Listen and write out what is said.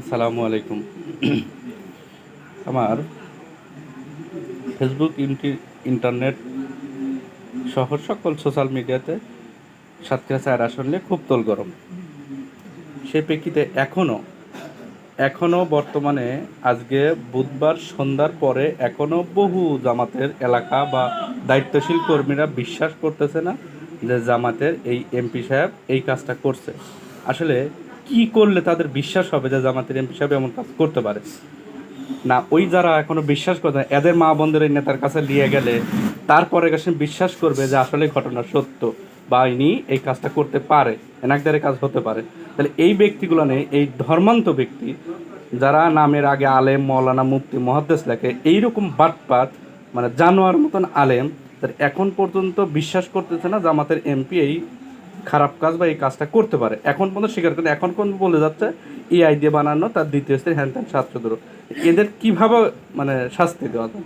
আসসালামু আলাইকুম। আমার ফেসবুক ইন্টারনেট সহ সকল সোশ্যাল মিডিয়াতে সাতক্ষীরা ৪ আসন নিয়ে খুব তোলগরম। সেই প্রেক্ষিতে এখনও বর্তমানে আজকে বুধবার সন্ধ্যার পরে এখনও বহু জামাতের এলাকা বা দায়িত্বশীল কর্মীরা বিশ্বাস করতেছে না যে জামাতের এই এমপি সাহেব এই কাজটা করছে। আসলে কি করলে তাদের বিশ্বাস হবে যে জামাতের এমপি সাহেব এমন কাজ করতে পারে? না, ওই যারা এখনো বিশ্বাস করে না এদের মা বোনদের এই নেতার কাছে নিয়ে গেলে তারপরে কাছে বিশ্বাস করবে যে আসলে ঘটনা সত্য বা ইনি এই কাজটা করতে পারে, এনাকদের কাজ হতে পারে। তাহলে এই ব্যক্তিগুলো নেই, এই ধর্মান্ত ব্যক্তি যারা নামের আগে আলেম, মৌলানা, মুফতি, মুহাদ্দিস লেখে, এইরকম বাটপাত মানে জানোয়ার মতন আলেম, তার এখন পর্যন্ত বিশ্বাস করতেছে না জামাতের এমপি এই খারাপ কাজ বা এই কাজটা করতে পারে। এখন পর্যন্ত স্বীকার করে, এখন পর্যন্ত বলে যাচ্ছে এআই দিয়ে বানানো তার দ্বিতীয় স্ত্রী হ্যান ত্যান ৭০০। এদের কিভাবে মানে শাস্তি দেওয়া যায়?